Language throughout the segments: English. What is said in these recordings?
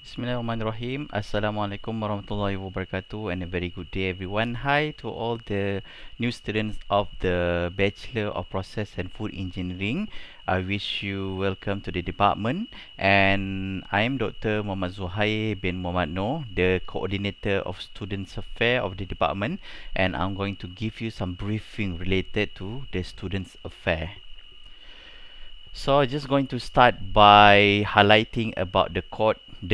Bismillahirrahmanirrahim. Assalamualaikum warahmatullahi wabarakatuh and a very good day everyone. Hi to all the new students of the Bachelor of Process and Food Engineering. I wish you welcome to the department, and I am Dr. Muhammad Zuhair bin Muhammad Noor, the coordinator of Students Affair of the department, and I'm going to give you some briefing related to the Students Affair. So I'm just going to start by highlighting about the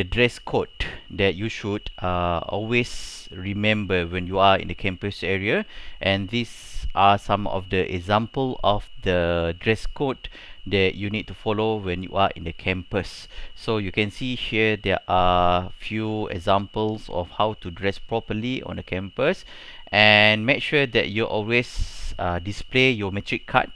dress code that you should always remember when you are in the campus area. And these are some of the example of the dress code that you need to follow when you are in the campus. So you can see here there are few examples of how to dress properly on the campus, and make sure that you always display your metric card.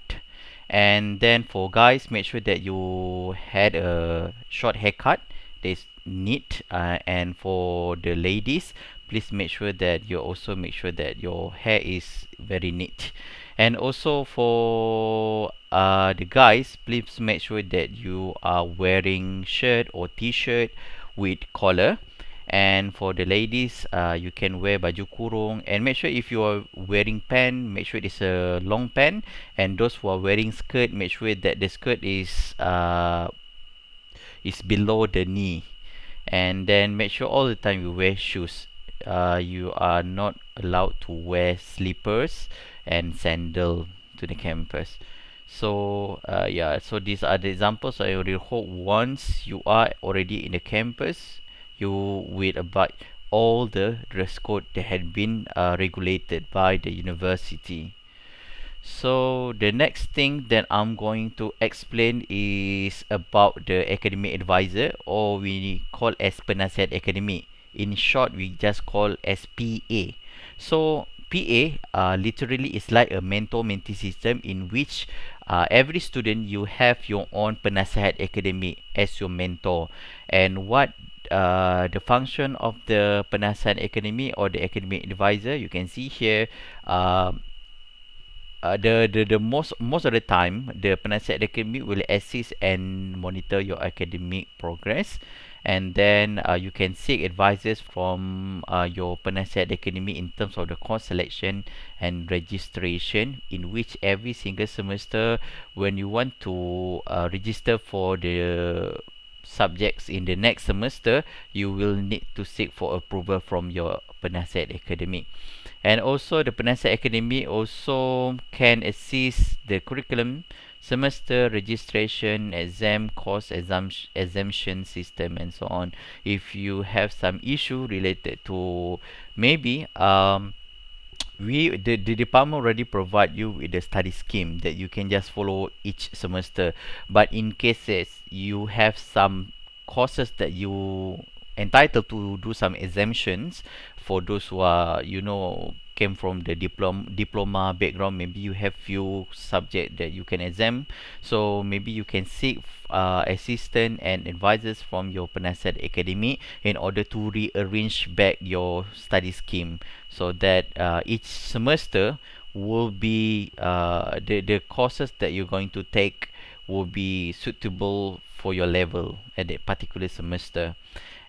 And then for guys, make sure that you had a short haircut that is neat, and for the ladies, please make sure that you also make sure that your hair is very neat. And also for the guys, please make sure that you are wearing shirt or t-shirt with collar. And for the ladies, you can wear baju kurung, and make sure if you are wearing pant, make sure it's a long pant. And those who are wearing skirt, make sure that the skirt is below the knee. And then make sure all the time you wear shoes. You are not allowed to wear slippers and sandal to the campus. So yeah, so these are the examples. I really hope once you are already in the campus, you will abide all the dress code that had been regulated by the university. So the next thing that I'm going to explain is about the academic advisor, or we call as penasihat academic. In short, we just call as PA. So PA literally is like a mentor-mentee system in which every student you have your own penasihat academic as your mentor. And what the function of the penasihat academic or the academic advisor, you can see here. The most of the time, the penasihat academic will assist and monitor your academic progress. And then you can seek advices from your penasihat academic in terms of the course selection and registration, in which every single semester when you want to register for the subjects in the next semester, you will need to seek for approval from your penasihat academic. And also the penasihat academy also can assist the curriculum, semester registration, exam course exemption system, and so on. If you have some issue related to maybe the department already provide you with the study scheme that you can just follow each semester. But in cases you have some courses that you entitled to do some exemptions, for those who are, came from the diploma background, maybe you have few subject that you can exempt. So maybe you can seek assistance and advisors from your penasihat academy in order to rearrange back your study scheme, so that each semester will be the courses that you're going to take will be suitable for your level at that particular semester.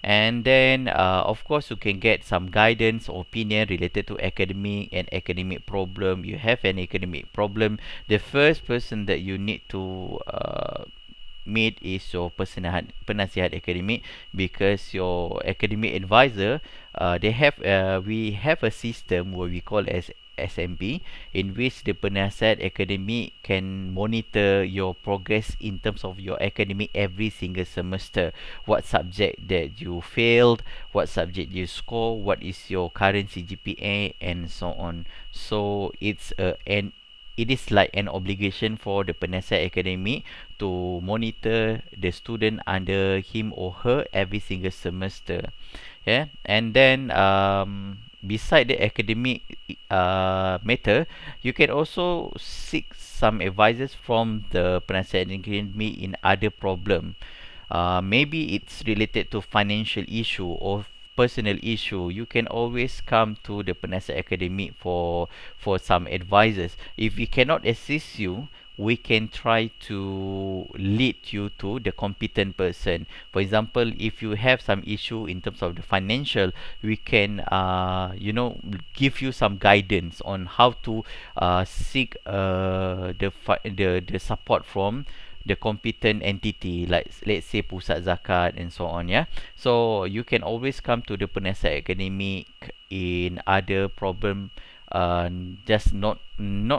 And then of course you can get some guidance or opinion related to academic and academic problem. You have an academic problem, the first person that you need to meet is your penasihat academic, because your academic advisor, we have a system where we call as SMP, in which the penasihat academic can monitor your progress in terms of your academic every single semester. What subject that you failed, what subject you score, what is your current CGPA, and so on. So it is like an obligation for the penasihat academic to monitor the student under him or her every single semester. Yeah, and then beside the academic matter, you can also seek some advices from the penasihat academic in other problem. Maybe it's related to financial issue or personal issue. You can always come to the penasihat academic for some advices. If we cannot assist you, we can try to lead you to the competent person. For example, if you have some issue in terms of the financial, we can give you some guidance on how to seek the support from the competent entity, like let's say pusat zakat and so on. Yeah, so you can always come to the penasihat academic in other problem, uh, just not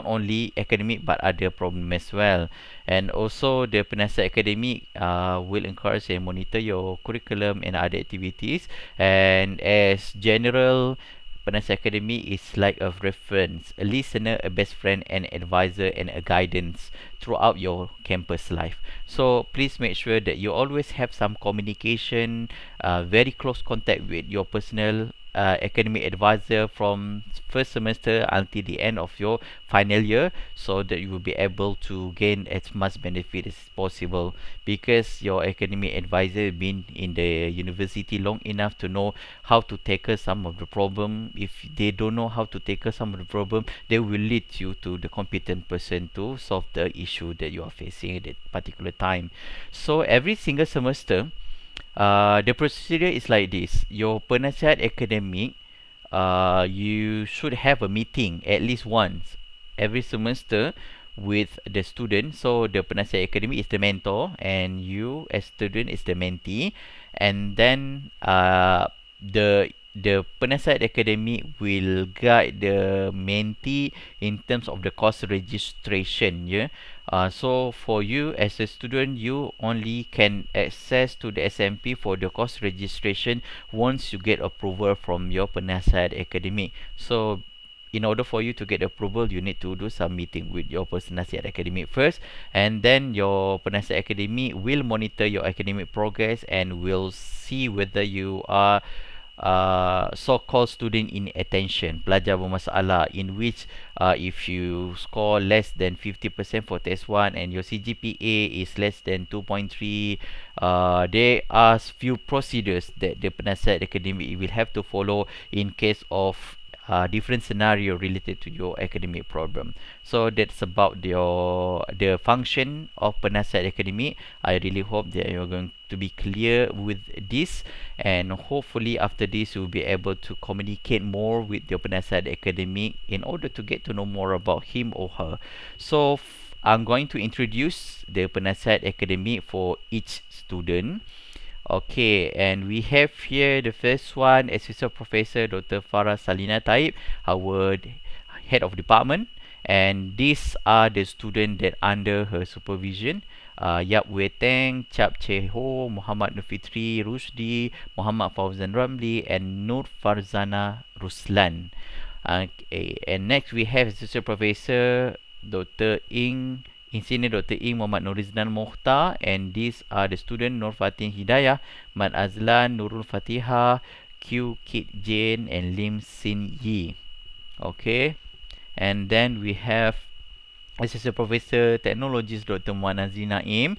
only academic but other problem as well. And also the penasihat academic will encourage and monitor your curriculum and other activities. And as general, penasihat academy is like a reference, a listener, a best friend, an advisor, and a guidance throughout your campus life. So please make sure that you always have some communication, very close contact with your personal academic advisor from first semester until the end of your final year, so that you will be able to gain as much benefit as possible, because your academic advisor been in the university long enough to know how to tackle some of the problem. If they don't know how to tackle some of the problem, they will lead you to the competent person to solve the issue that you are facing at that particular time. So every single semester, the procedure is like this. Your penasihat academic, you should have a meeting at least once every semester with the student. So the penasihat academic is the mentor, and you as student is the mentee. And then the penasihat academic will guide the mentee in terms of the course registration. Yeah. So for you as a student, you only can access to the SMP for the course registration once you get approval from your penasihat academic. So in order for you to get approval, you need to do some meeting with your penasihat academic first, and then your penasihat academic will monitor your academic progress and will see whether you are so-called student in attention, pelajar bermasalah, in which if you score less than 50% for test 1 and your CGPA is less than 2.3, there are few procedures that the penasihat academic will have to follow in case of different scenario related to your academic problem. So that's about the function of penasihat academic. I really hope that you're going to be clear with this, and hopefully after this you'll be able to communicate more with your penasihat academic in order to get to know more about him or her. So I'm going to introduce the penasihat academic for each student. Okay, and we have here the first one, Assistant Professor Dr. Farah Salina Taib, our head of department. And these are the students that under her supervision. Yap Wei Teng, Chap Che Ho, Muhammad Nufitri Rusdi, Muhammad Fauzan Ramli, and Nur Farzana Ruslan. Okay, and next we have Assistant Professor Dr. Engineer Dr. Muhammad Nurizlan Mokhtar, and these are the student Nur Fatin Hidayah, Mat Azlan, Nurul Fatihah, Q Kit Jane, and Lim Sin Yi. Okay, and then we have Assistant Professor Technologies Dr. Muanazi Naim.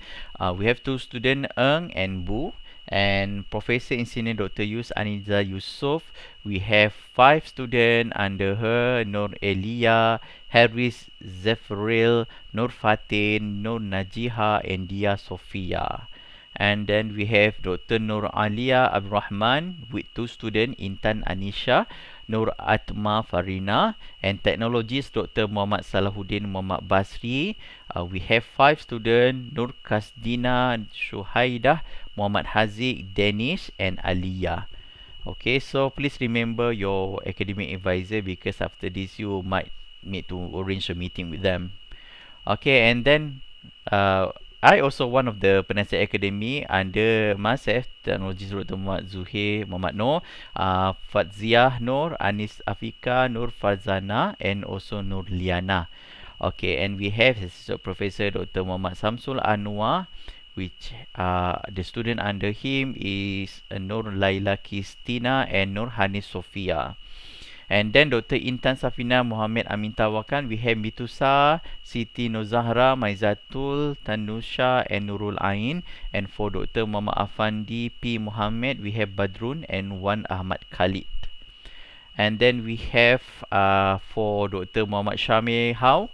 We have two students, Eng and Bu. And Professor Engineer Dr. Yus Aniza Yusof. We have 5 students under her, Nur Elia, Haris Zefril, Nur Fatin, Nur Najiha, and Dia Sofia. And then we have Dr. Nur Alia Abdurrahman with 2 students, Intan Anisha, Nur Atma Farina, and Technologist Dr. Muhammad Salahuddin Muhammad Basri. We have 5 students, Nur Kasdina Shuhaidah, Muhammad Haziq, Danish, and Aliyah. Okay, so please remember your academic advisor, because after this you might need to arrange a meeting with them. Okay, and then I also one of the penasihat academy under myself, Technologist Dr. Muhammad Zuhair Muhammad Noor, Fatziah Noor, Anis Afika, Nur Farzana, and also Nur Liana. Okay, and we have Assistant Professor Dr. Muhammad Samsul Anwar, which the student under him is Nur Laila Kistina and Nur Hanis Sofia. And then Dr. Intan Safina Muhammad Amin Tawakan, we have Mitusa, Siti Nozahra, Maizatul, Tanusha, and Nurul Ain. And for Dr. Muhammad Afandi P. Muhammad, we have Badrun and Wan Ahmad Khalid. And then we have for Dr. Muhammad Shamil Hau,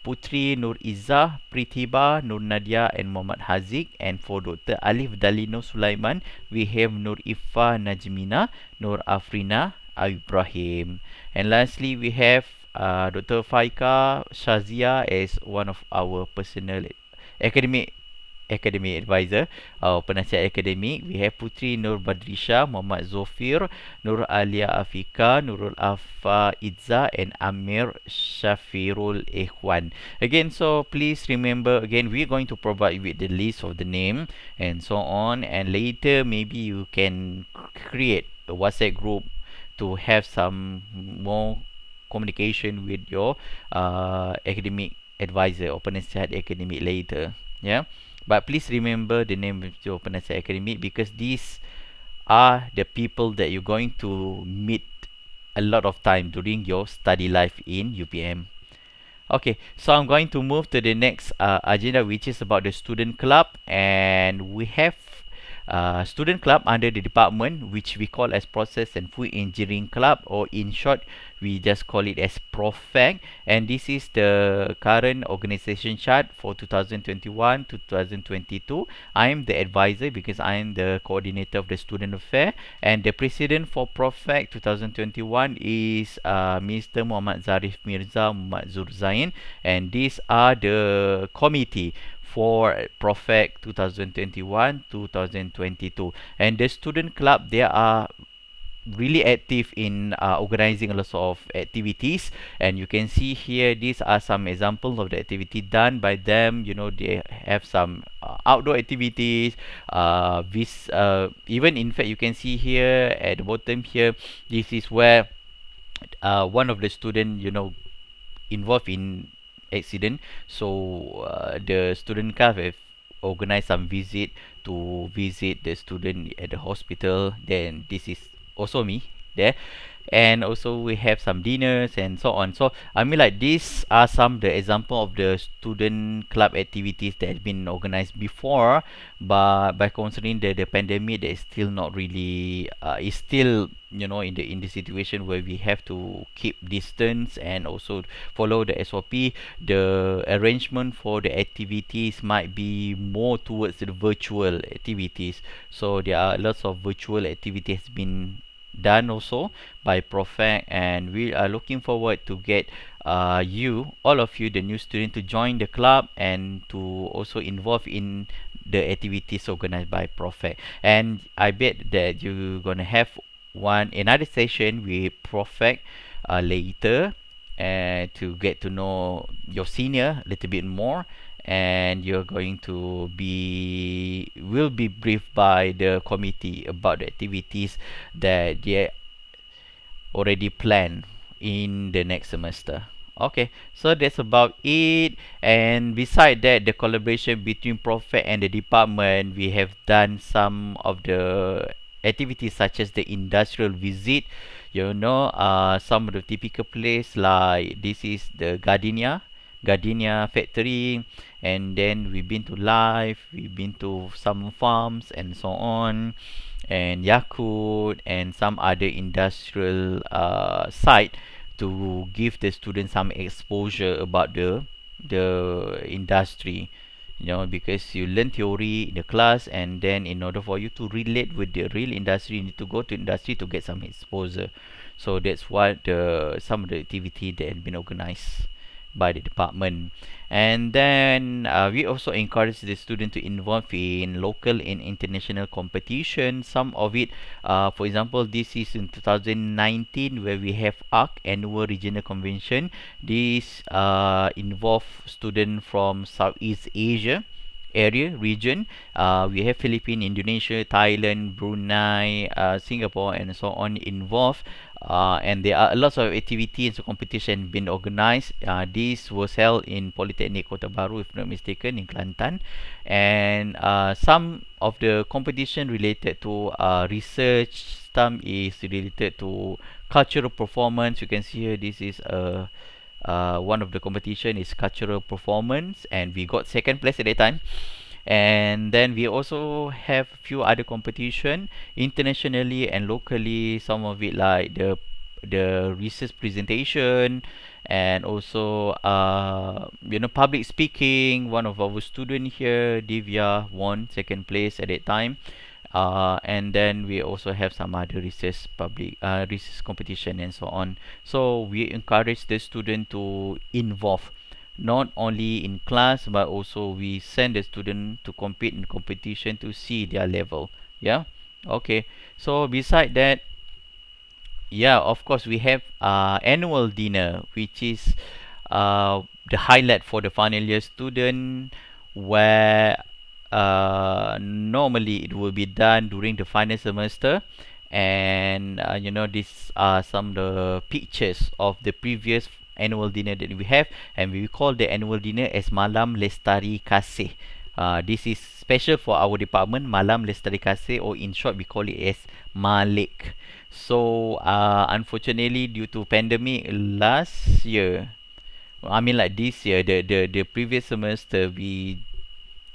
Putri Nur Izzah, Prithiba, Nur Nadia and Muhammad Haziq. And for Dr. Alif Dalino Sulaiman, we have Nur Ifa Najmina, Nur Afrina Ibrahim. And lastly, we have Dr. Faika Shazia as one of our personal academic advisor, penasihat akademik. We have Putri Nur Badrisha, Muhammad Zofir, Nur Alia Afika, Nurul Afa Izza, and Amir Shafirul Ikhwan. Again, so please remember, again, we're going to provide you with the list of the name and so on. And later, maybe you can create a WhatsApp group to have some more communication with your academic advisor or penasihat akademik later. Yeah. But please remember the name of your penasihat academic, because these are the people that you're going to meet a lot of time during your study life in UPM. Okay, so I'm going to move to the next agenda, which is about the student club. And we have student club under the department, which we call as Process and Food Engineering Club, or in short, we just call it as PROFEC. And this is the current organization chart for 2021 to 2022. I am the advisor because I am the coordinator of the student affair, and the president for PROFEC 2021 is Mr. Muhammad Zarif Mirza Muhammad Zurzain, and these are the committee for PROFEC 2021-2022. And the student club, they are really active in organizing a lot of activities. And you can see here, these are some examples of the activity done by them. You know, they have some outdoor activities, even in fact, you can see here at the bottom here, this is where one of the student, you know, involved in accident. So the student club have organized some visit to visit the student at the hospital. Then this is also me there. And also we have some dinners and so on. So I mean, like, these are some the example of the student club activities that has been organized before, but by considering the pandemic, that is still not really is still, you know, in the situation where we have to keep distance and also follow the SOP. The arrangement for the activities might be more towards the virtual activities. So there are lots of virtual activities been done also by Profec, and we are looking forward to get all of you, the new student, to join the club and to also involve in the activities organized by Profec. And I bet that you're gonna have another session with Profec later, to get to know your senior a little bit more. And you're going to will be briefed by the committee about the activities that they already planned in the next semester. Okay, so that's about it. And beside that, the collaboration between Prophet and the department, we have done some of the activities such as the industrial visit. You know, some of the typical place, like this is the Gardenia factory. And then we've been to Live, we've been to some farms and so on, and Yakult and some other industrial site, to give the students some exposure about the industry. You know, because you learn theory in the class, and then in order for you to relate with the real industry, you need to go to industry to get some exposure. So that's what some of the activity that had been organized by the department. And then we also encourage the student to involve in local and international competition. Some of it, for example, this is in 2019, where we have ARC, Annual Regional Convention. This involve students from Southeast Asia region. We have Philippines, Indonesia, Thailand, Brunei, Singapore, and so on involved. And there are lots of activities and competition being organized. This was held in Polytechnic Kota Baru, if not mistaken, in Kelantan. And some of the competition related to research, some is related to cultural performance. You can see here, this is one of the competition is cultural performance, and we got second place at that time. And then we also have few other competition internationally and locally. Some of it like the research presentation, and also public speaking. One of our student here, Divya, won second place at that time. And then we also have some other research competition and so on. So we encourage the student to involve not only in class, but also we send the student to compete in competition to see their level. Yeah. Okay. So beside that, yeah, of course, we have annual dinner, which is the highlight for the final year student, where normally it will be done during the final semester, and these are some of the pictures of the previous annual dinner that we have, and we call the annual dinner as Malam Lestari Kasih. This is special for our department, Malam Lestari Kasih, or in short, we call it as Malik. So unfortunately, due to pandemic last year, I mean like this year, the previous semester, we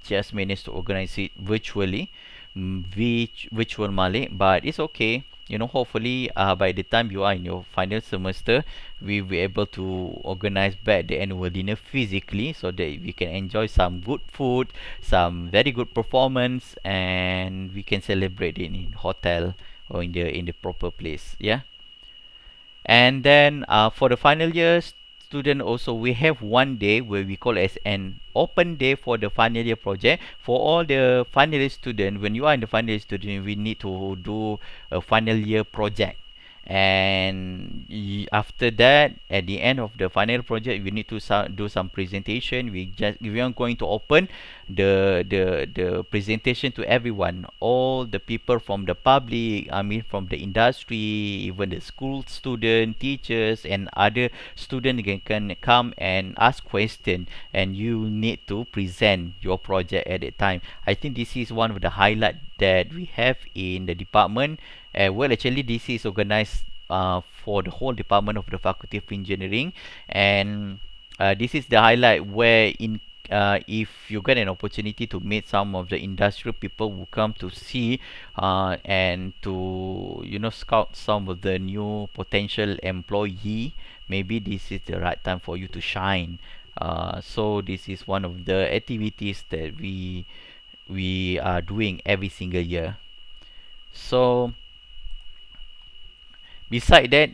just managed to organize it virtually, virtual Malik, but it's okay. Hopefully, by the time you are in your final semester, we will be able to organize back the annual dinner physically so that we can enjoy some good food, some very good performance, and we can celebrate it in hotel or in the proper place. Yeah. And then for the final year student also, we have one day where we call as an open day for the final year project. For all the final year student, when you are in the final year student, we need to do a final year project. And after that, at the end of the final project, we need to do some presentation. We are going to open the presentation to everyone, all the people from the public, I mean from the industry, even the school student, teachers, and other students can come and ask question, and you need to present your project at that time. I think this is one of the highlight that we have in the department. Well, actually, this is organized for the whole department of the Faculty of Engineering, and this is the highlight where if you get an opportunity to meet some of the industrial people who come to see and to scout some of the new potential employee, maybe this is the right time for you to shine. So this is one of the activities that we are doing every single year. So beside that,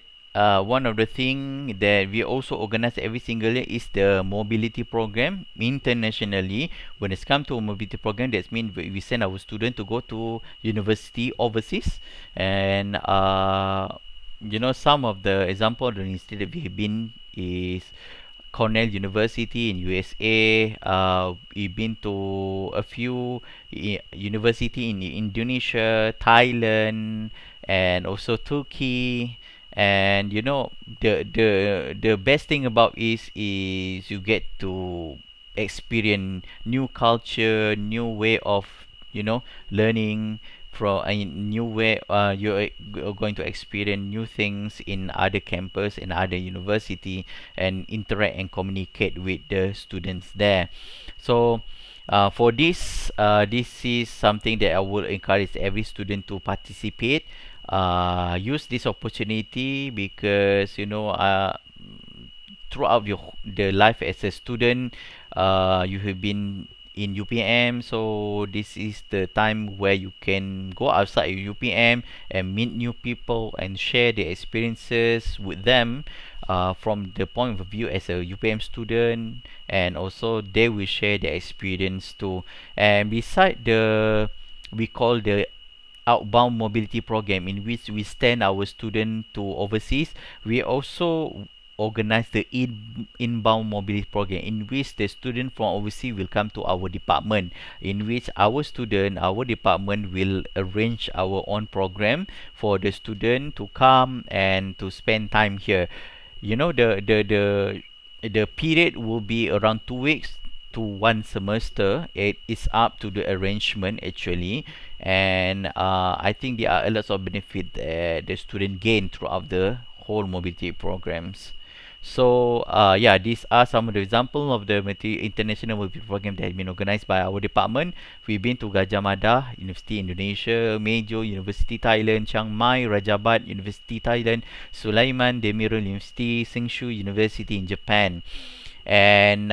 one of the thing that we also organize every single year is the mobility program internationally. When it's come to a mobility program, that means we send our student to go to university overseas, and some of the example of the institute that we have been is Cornell University in USA. We've been to a few university in Indonesia, Thailand, and also Turkey. And the best thing about is you get to experience new culture, new way of learning from a new way. You're going to experience new things in other campus and other university, and interact and communicate with the students there. So for this is something that I will encourage every student to participate. Use this opportunity because throughout the life as a student, you have been in UPM, so this is the time where you can go outside UPM and meet new people and share the experiences with them, from the point of view as a UPM student, and also they will share their experience too. And beside we call the outbound mobility program, in which we send our student to overseas, we also organize the inbound mobility program, in which the student from overseas will come to our department, in which our department will arrange our own program for the student to come and to spend time here. The period will be around 2 weeks to one semester. It is up to the arrangement actually, and I think there are a lot of benefit that the student gain throughout the whole mobility programs. So yeah, these are some of the example of the international multi program that has been organized by our department. We've been to Gajah Mada University Indonesia, Mejo University Thailand, Chiang Mai Rajabat University Thailand, Sulaiman Demirul University, Singshu University in Japan. And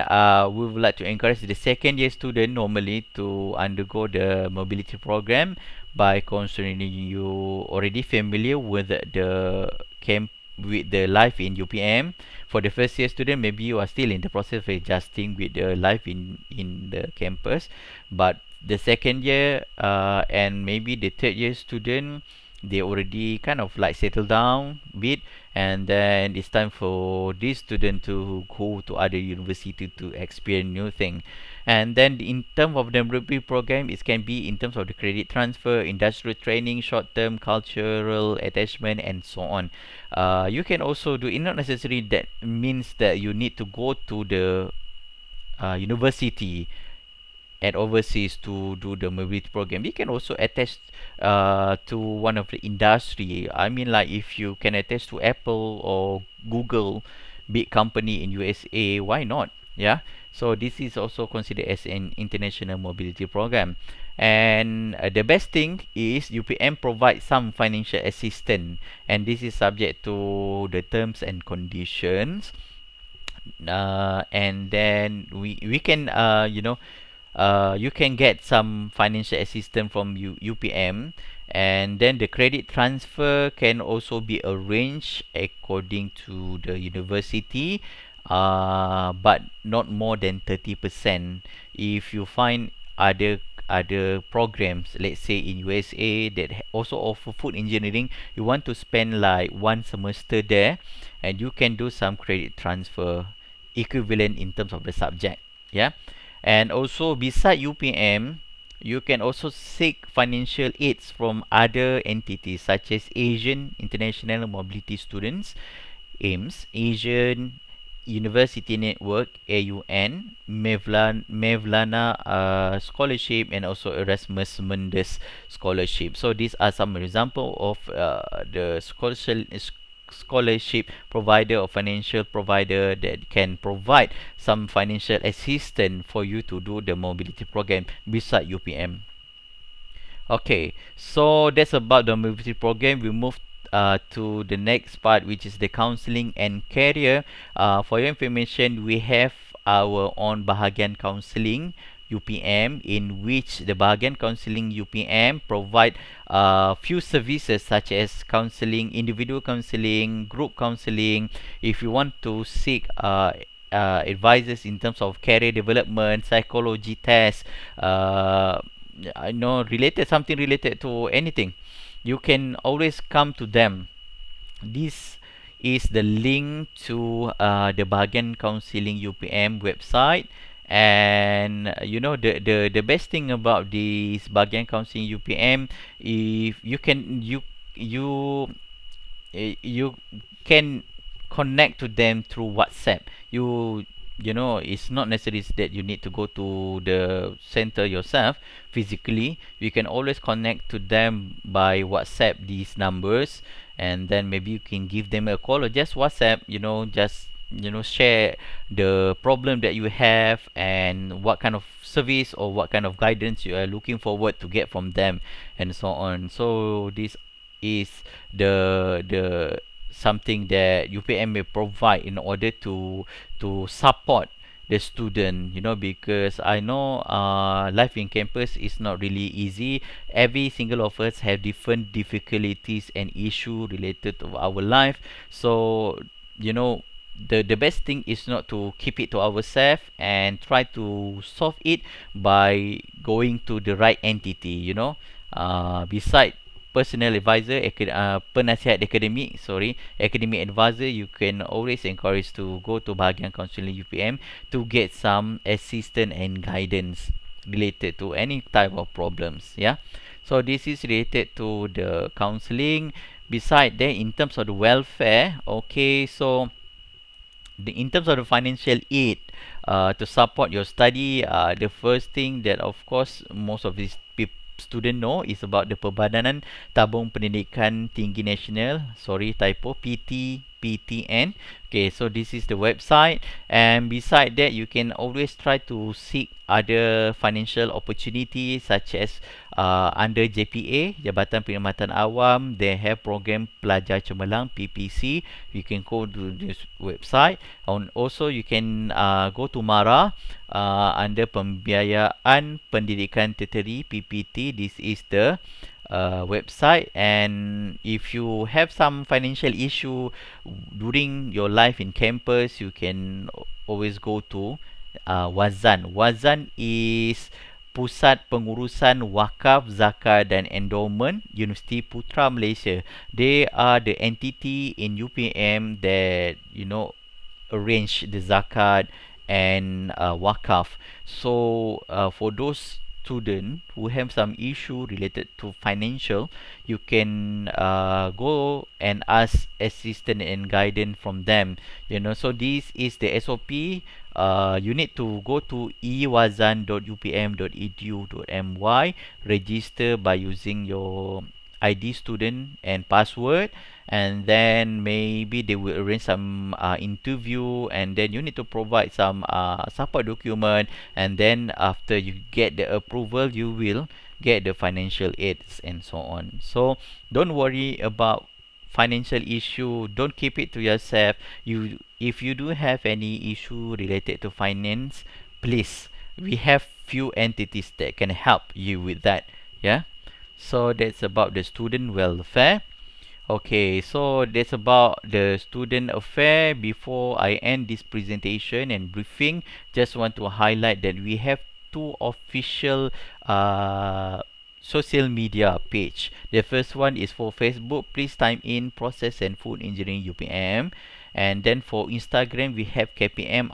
we would like to encourage the second year student normally to undergo the mobility program by considering you already familiar with the camp with the life in UPM. For the first year student, maybe you are still in the process of adjusting with the life in the campus, but the second year and maybe the third year student, they already kind of like settle down a bit, and then it's time for this student to go to other university to experience new thing. And then in terms of the rugby program, it can be in terms of the credit transfer, industrial training, short term cultural attachment, and so on. You can also do it, not necessarily that means that you need to go to the university at overseas to do the mobility program. You can also attach to one of the industry. I mean, like if you can attach to Apple or Google, big company in USA, why not? Yeah. So this is also considered as an international mobility program. And the best thing is UPM provides some financial assistance, and this is subject to the terms and conditions. And then we can you can get some financial assistance from UPM, and then the credit transfer can also be arranged according to the university, but not more than 30%. If you find other programs, let's say in USA that also offer food engineering, you want to spend like one semester there, and you can do some credit transfer equivalent in terms of the subject. Yeah. And also beside UPM, you can also seek financial aids from other entities such as Asian International Mobility Students, AIMS, Asian University Network, AUN, Mevlana Scholarship, and also Erasmus Mundus Scholarship. So these are some example of the scholarship provider or financial provider that can provide some financial assistance for you to do the mobility program beside UPM. Okay, so that's about the mobility program. We move to the next part, which is the counseling and career. For your information, we have our own bahagian counseling UPM, in which the bahagian counseling UPM provide few services such as counseling, individual counseling, group counseling. If you want to seek advisors in terms of career development, psychology tests, I know related something related to anything, you can always come to them. This is the link to the Bahagian Counseling UPM website. And the best thing about this Bahagian Counseling UPM, if you can connect to them through WhatsApp. It's not necessary that you need to go to the center yourself physically. You can always connect to them by WhatsApp these numbers, and then maybe you can give them a call or just WhatsApp, just share the problem that you have and what kind of service or what kind of guidance you are looking forward to get from them, and so on. So this is the something that UPM may provide in order to support the student, because I know life in campus is not really easy. Every single of us have different difficulties and issue related to our life. So the best thing is not to keep it to ourselves and try to solve it by going to the right entity, beside personal advisor, penasihat akademik, academic advisor, you can always encourage to go to bahagian counseling UPM to get some assistance and guidance related to any type of problems. Yeah, so this is related to the counseling. Beside that, in terms of the welfare, okay, so in terms of the financial aid to support your study, the first thing that of course most of these student know is about the Perbadanan Tabung Pendidikan Tinggi Nasional, sorry typo, UPTN. Okay, so this is the website, and beside that you can always try to seek other financial opportunities such as under JPA, Jabatan Perkhidmatan Awam. They have program Pelajar Cemerlang PPC. You can go to this website, and also you can go to MARA under Pembiayaan Pendidikan Tertiary PPT. This is the website. And if you have some financial issue during your life in campus, you can always go to Wazan. Wazan is Pusat Pengurusan Wakaf, Zakat dan Endowment Universiti Putra Malaysia. They are the entity in UPM that arrange the zakat and wakaf. So for those students who have some issue related to financial, you can go and ask assistance and guidance from them. So this is the SOP. You need to go to ewazan.upm.edu.my, register by using your ID student and password, and then maybe they will arrange some interview, and then you need to provide some support document, and then after you get the approval, you will get the financial aids and so on. So don't worry about financial issue, don't keep it to yourself. If you do have any issue related to finance, please, we have few entities that can help you with that. Yeah, so that's about the student welfare. Okay, so that's about the student affair. Before I end this presentation and briefing, just want to highlight that we have two official social media page. The first one is for Facebook. Please type in Process and Food Engineering UPM. And then for Instagram, we have KPM_UPM.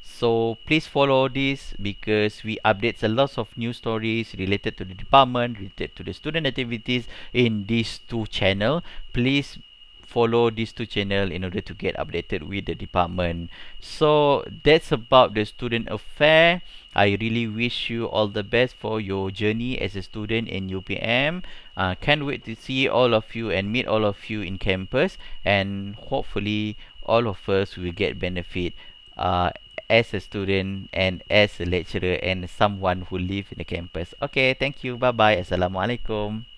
So please follow this because we update a lot of news stories related to the department, related to the student activities in these two channel. Please follow these two channel in order to get updated with the department. So that's about the student affair. I really wish you all the best for your journey as a student in UPM. Can't wait to see all of you and meet all of you in campus, and hopefully all of us will get benefit as a student and as a lecturer and someone who live in the campus. Okay, thank you. Bye bye. Assalamualaikum.